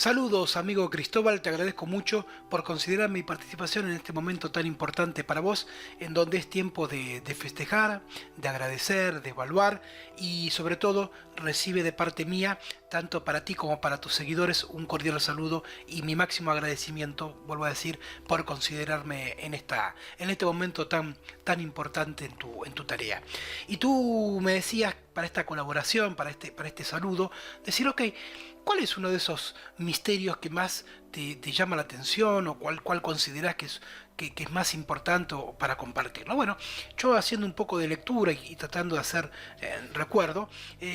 Saludos, amigo Cristóbal, te agradezco mucho por considerar mi participación en este momento tan importante para vos, en donde es tiempo de festejar, de agradecer, de evaluar y sobre todo recibe de parte mía, tanto para ti como para tus seguidores, un cordial saludo y mi máximo agradecimiento, vuelvo a decir, por considerarme en este momento tan importante en tu tarea. Y tú me decías para esta colaboración, para este saludo, decir, ok, ¿cuál es uno de esos misterios que más te llama la atención o cuál consideras que es más importante para compartirlo? Bueno, yo haciendo un poco de lectura y tratando de hacer recuerdo,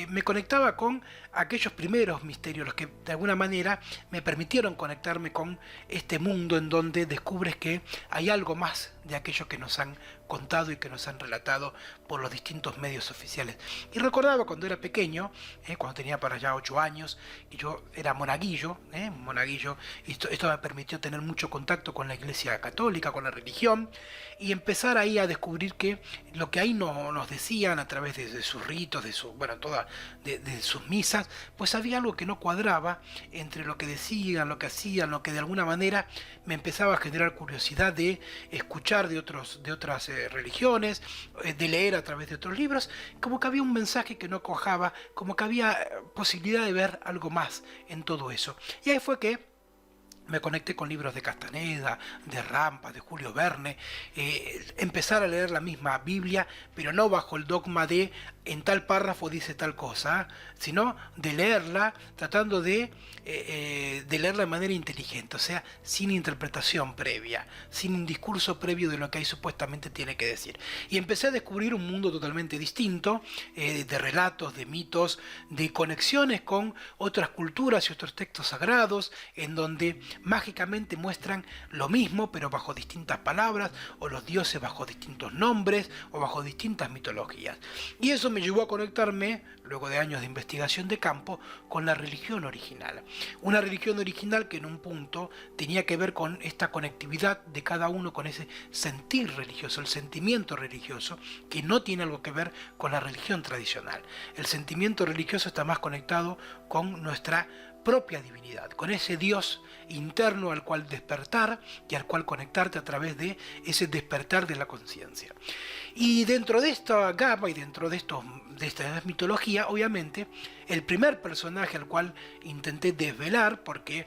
me conectaba con aquellos primeros misterios, los que de alguna manera me permitieron conectarme con este mundo en donde descubres que hay algo más de aquello que nos han contado y que nos han relatado por los distintos medios oficiales. Y recordaba cuando era pequeño, cuando tenía para allá 8 años, y yo era monaguillo, y esto me permitió tener mucho contacto con la Iglesia Católica, con la religión, y empezar ahí a descubrir que lo que ahí nos decían a través de sus ritos, de sus misas, pues había algo que no cuadraba entre lo que decían, lo que hacían, lo que de alguna manera me empezaba a generar curiosidad de escuchar de otras religiones, de leer a través de otros libros, como que había un mensaje que no cojaba, como que había posibilidad de ver algo más en todo eso. Y ahí fue que me conecté con libros de Castaneda, de Rampa, de Julio Verne, empezar a leer la misma Biblia, pero no bajo el dogma de en tal párrafo dice tal cosa, sino de leerla tratando de leerla de manera inteligente, o sea, sin interpretación previa, sin un discurso previo de lo que ahí supuestamente tiene que decir. Y empecé a descubrir un mundo totalmente distinto, de relatos, de mitos, de conexiones con otras culturas y otros textos sagrados, en donde mágicamente muestran lo mismo pero bajo distintas palabras, o los dioses bajo distintos nombres o bajo distintas mitologías. Y eso me llevó a conectarme, luego de años de investigación de campo, con la religión original. Una religión original que en un punto tenía que ver con esta conectividad de cada uno con ese sentir religioso, el sentimiento religioso, que no tiene algo que ver con la religión tradicional. El sentimiento religioso está más conectado con nuestra propia divinidad, con ese Dios interno al cual despertar y al cual conectarte a través de ese despertar de la conciencia. Y dentro de esta gama y dentro de esta mitología, obviamente, el primer personaje al cual intenté desvelar, porque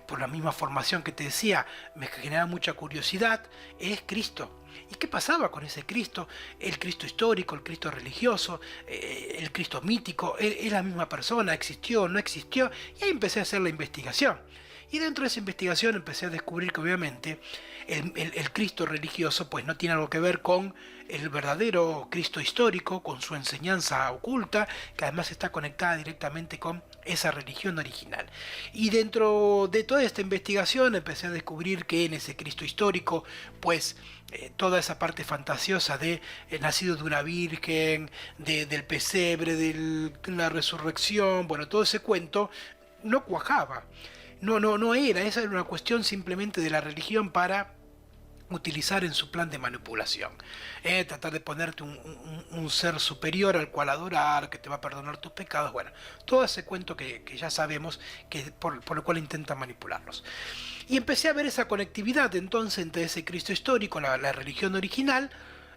por la misma formación que te decía, me genera mucha curiosidad, es Cristo. ¿Y qué pasaba con ese Cristo? El Cristo histórico, el Cristo religioso, el Cristo mítico, ¿es la misma persona? ¿Existió o no existió? Y ahí empecé a hacer la investigación. Y dentro de esa investigación empecé a descubrir que obviamente el Cristo religioso pues no tiene algo que ver con el verdadero Cristo histórico, con su enseñanza oculta, que además está conectada directamente con esa religión original. Y dentro de toda esta investigación empecé a descubrir que en ese Cristo histórico pues toda esa parte fantasiosa de nacido de una virgen, del pesebre, de la resurrección, bueno, todo ese cuento no cuajaba. No era, esa era una cuestión simplemente de la religión para utilizar en su plan de manipulación. Tratar de ponerte un ser superior al cual adorar, que te va a perdonar tus pecados, bueno, todo ese cuento que ya sabemos que por el cual intentan manipularnos. Y empecé a ver esa conectividad entonces entre ese Cristo histórico, la religión original,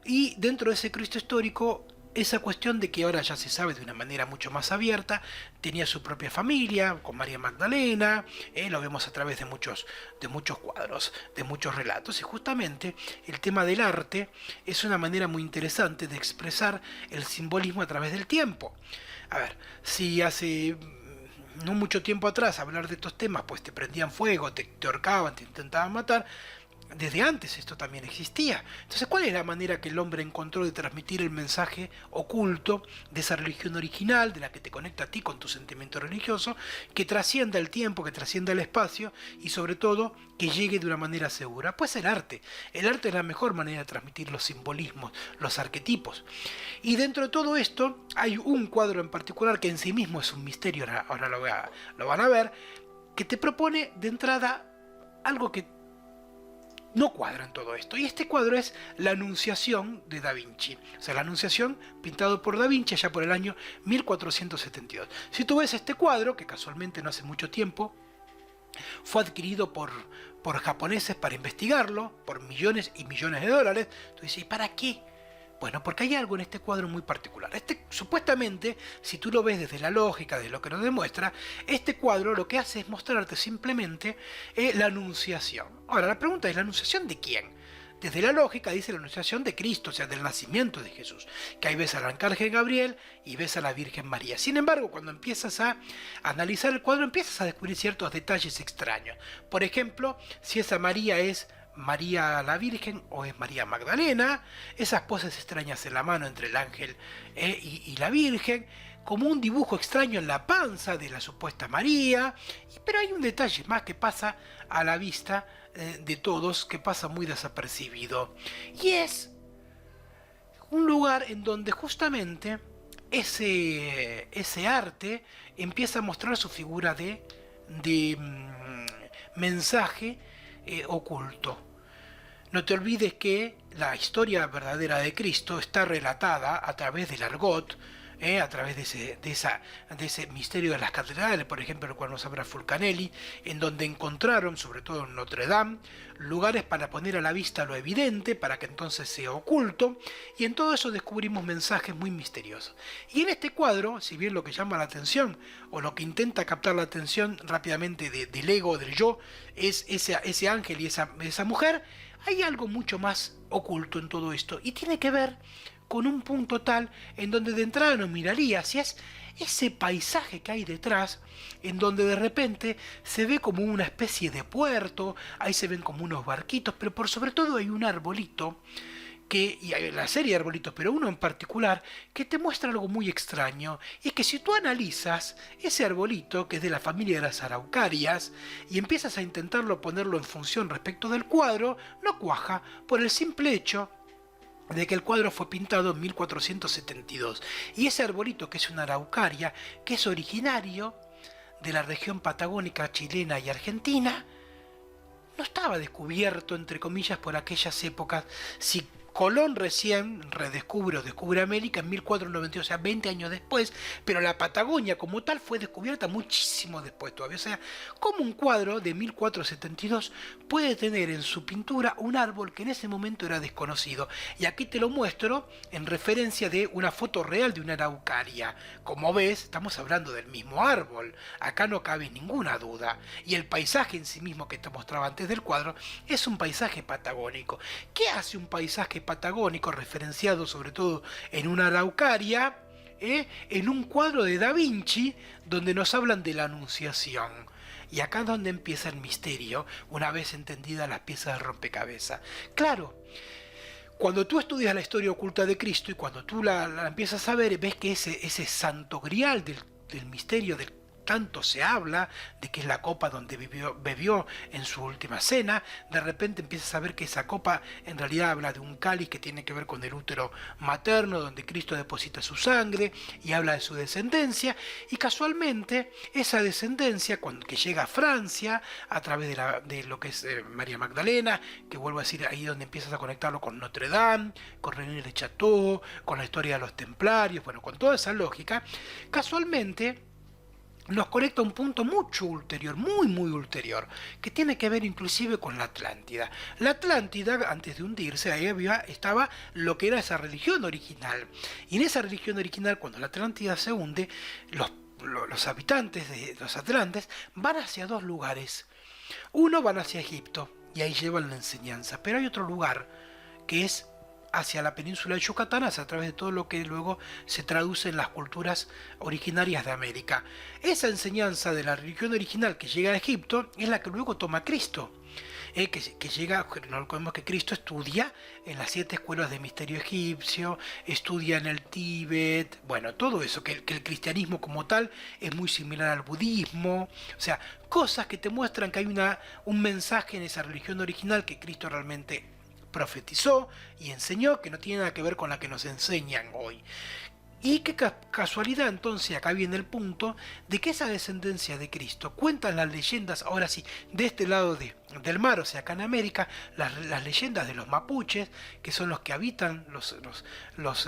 y dentro de ese Cristo histórico esa cuestión de que ahora ya se sabe de una manera mucho más abierta, tenía su propia familia, con María Magdalena, lo vemos a través de muchos cuadros, de muchos relatos, y justamente el tema del arte es una manera muy interesante de expresar el simbolismo a través del tiempo. A ver, si hace no mucho tiempo atrás hablar de estos temas, pues te prendían fuego, te ahorcaban, te intentaban matar, desde antes esto también existía. Entonces, ¿cuál es la manera que el hombre encontró de transmitir el mensaje oculto de esa religión original, de la que te conecta a ti con tu sentimiento religioso, que trascienda el tiempo, que trascienda el espacio y sobre todo que llegue de una manera segura? Pues el arte. El arte es la mejor manera de transmitir los simbolismos, los arquetipos. Y dentro de todo esto hay un cuadro en particular que en sí mismo es un misterio, ahora lo van a ver, que te propone de entrada algo que no cuadra en todo esto. Y este cuadro es la Anunciación de Da Vinci. O sea, la Anunciación pintado por Da Vinci allá por el año 1472. Si tú ves este cuadro, que casualmente no hace mucho tiempo fue adquirido por japoneses para investigarlo, por millones y millones de dólares. Entonces, ¿y para qué? Bueno, porque hay algo en este cuadro muy particular. Supuestamente, si tú lo ves desde la lógica, de lo que nos demuestra, este cuadro lo que hace es mostrarte simplemente la anunciación. Ahora, la pregunta es, ¿la anunciación de quién? Desde la lógica dice la anunciación de Cristo, o sea, del nacimiento de Jesús. Que ahí ves al arcángel Gabriel y ves a la Virgen María. Sin embargo, cuando empiezas a analizar el cuadro, empiezas a descubrir ciertos detalles extraños. Por ejemplo, si esa María es María la Virgen o es María Magdalena, esas poses extrañas en la mano entre el ángel y la Virgen, como un dibujo extraño en la panza de la supuesta María, pero hay un detalle más que pasa a la vista de todos, que pasa muy desapercibido, y es un lugar en donde justamente ese arte empieza a mostrar su figura de mensaje oculto. No te olvides que la historia verdadera de Cristo está relatada a través del argot, a través de ese misterio de las catedrales, por ejemplo, el cual nos habla Fulcanelli, en donde encontraron, sobre todo en Notre Dame, lugares para poner a la vista lo evidente, para que entonces sea oculto, y en todo eso descubrimos mensajes muy misteriosos. Y en este cuadro, si bien lo que llama la atención, o lo que intenta captar la atención rápidamente del ego, del yo, es ese ángel y esa mujer, hay algo mucho más oculto en todo esto, y tiene que ver con un punto tal en donde de entrada nos miraría si es ese paisaje que hay detrás, en donde de repente se ve como una especie de puerto, ahí se ven como unos barquitos, pero por sobre todo hay un arbolito, y hay una serie de arbolitos, pero uno en particular, que te muestra algo muy extraño, y es que si tú analizas ese arbolito, que es de la familia de las araucarias, y empiezas a intentarlo ponerlo en función respecto del cuadro, no cuaja, por el simple hecho de que el cuadro fue pintado en 1472. Y ese arbolito, que es una araucaria, que es originario de la región patagónica chilena y argentina, no estaba descubierto, entre comillas, por aquellas épocas. Si Colón recién descubre América en 1492, o sea, 20 años después, pero la Patagonia como tal fue descubierta muchísimo después todavía. O sea, como un cuadro de 1472 puede tener en su pintura un árbol que en ese momento era desconocido. Y aquí te lo muestro en referencia de una foto real de una araucaria. Como ves, estamos hablando del mismo árbol. Acá no cabe ninguna duda. Y el paisaje en sí mismo que te mostraba antes del cuadro es un paisaje patagónico. ¿Qué hace un paisaje patagónico referenciado sobre todo en una araucaria, en un cuadro de Da Vinci donde nos hablan de la Anunciación? Y acá es donde empieza el misterio, una vez entendidas las piezas del rompecabezas. Claro, cuando tú estudias la historia oculta de Cristo y cuando tú la empiezas a ver, ves que ese santo grial del misterio del tanto se habla, de que es la copa donde bebió en su última cena, de repente empiezas a ver que esa copa en realidad habla de un cáliz que tiene que ver con el útero materno, donde Cristo deposita su sangre, y habla de su descendencia, y casualmente esa descendencia, que llega a Francia, a través de lo que es María Magdalena, que vuelvo a decir, ahí donde empiezas a conectarlo con Notre Dame, con René de Chateau, con la historia de los templarios, bueno, con toda esa lógica, casualmente nos conecta a un punto mucho ulterior, muy muy ulterior, que tiene que ver inclusive con la Atlántida. La Atlántida, antes de hundirse, ahí estaba lo que era esa religión original. Y en esa religión original, cuando la Atlántida se hunde, los habitantes de los Atlantes van hacia dos lugares. Uno van hacia Egipto, y ahí llevan la enseñanza. Pero hay otro lugar, que es hacia la península de Yucatán, a través de todo lo que luego se traduce en las culturas originarias de América. Esa enseñanza de la religión original que llega a Egipto es la que luego toma Cristo. Que llega, no recordemos que Cristo estudia en las 7 escuelas de misterio egipcio, estudia en el Tíbet, bueno, todo eso, que el cristianismo como tal es muy similar al budismo, o sea, cosas que te muestran que hay un mensaje en esa religión original que Cristo realmente profetizó y enseñó, que no tiene nada que ver con la que nos enseñan hoy. Y qué casualidad entonces, acá viene el punto, de que esa descendencia de Cristo, cuentan las leyendas, ahora sí, de este lado del mar, o sea, acá en América, las leyendas de los mapuches, que son los que habitan, los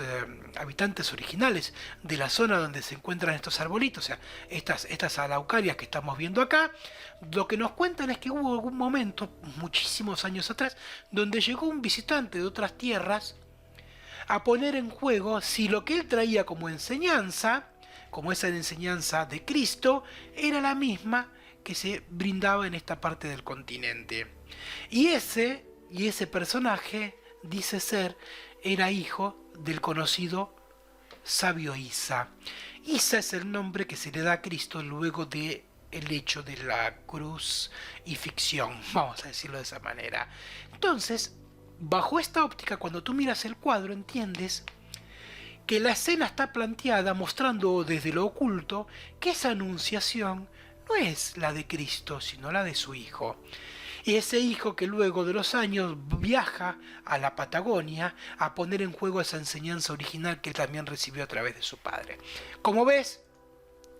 habitantes originales de la zona donde se encuentran estos arbolitos, o sea, estas araucarias que estamos viendo acá, lo que nos cuentan es que hubo algún momento, muchísimos años atrás, donde llegó un visitante de otras tierras, a poner en juego si lo que él traía como enseñanza, como esa enseñanza de Cristo, era la misma que se brindaba en esta parte del continente. Y ese personaje, dice ser, era hijo del conocido sabio Isa. Isa es el nombre que se le da a Cristo luego de el hecho de la cruz y ficción, vamos a decirlo de esa manera. Entonces, bajo esta óptica, cuando tú miras el cuadro, entiendes que la escena está planteada mostrando desde lo oculto que esa anunciación no es la de Cristo, sino la de su hijo. Y ese hijo que luego de los años viaja a la Patagonia a poner en juego esa enseñanza original que él también recibió a través de su padre. Como ves,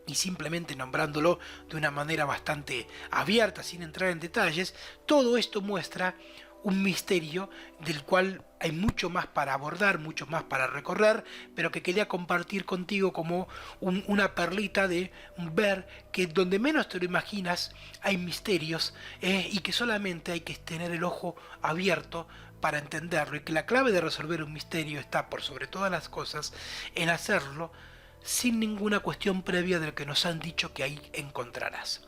y simplemente nombrándolo de una manera bastante abierta, sin entrar en detalles, todo esto muestra un misterio del cual hay mucho más para abordar, mucho más para recorrer, pero que quería compartir contigo como una perlita de ver que donde menos te lo imaginas hay misterios y que solamente hay que tener el ojo abierto para entenderlo, y que la clave de resolver un misterio está, por sobre todas las cosas, en hacerlo sin ninguna cuestión previa de lo que nos han dicho que ahí encontrarás.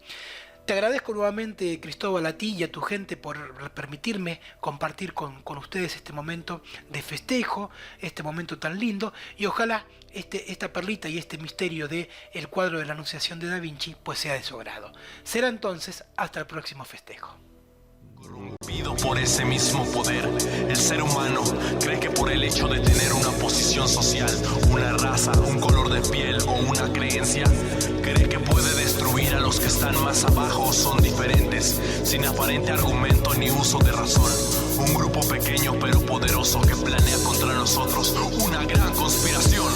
Te agradezco nuevamente, Cristóbal, a ti y a tu gente por permitirme compartir con ustedes este momento de festejo, este momento tan lindo, y ojalá esta perlita y este misterio de el cuadro de la Anunciación de Da Vinci pues sea de su agrado. Será entonces hasta el próximo festejo. Corrompido por ese mismo poder, el ser humano cree que por el hecho de tener una posición social, una raza, un color de piel o una creencia, cree que puede destruir a los que están más abajo o son diferentes, sin aparente argumento ni uso de razón. Un grupo pequeño pero poderoso que planea contra nosotros una gran conspiración.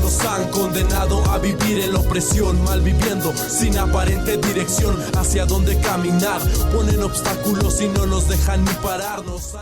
Nos han condenado a vivir en la opresión, malviviendo sin aparente dirección hacia dónde caminar. Ponen obstáculos y no nos dejan ni pararnos.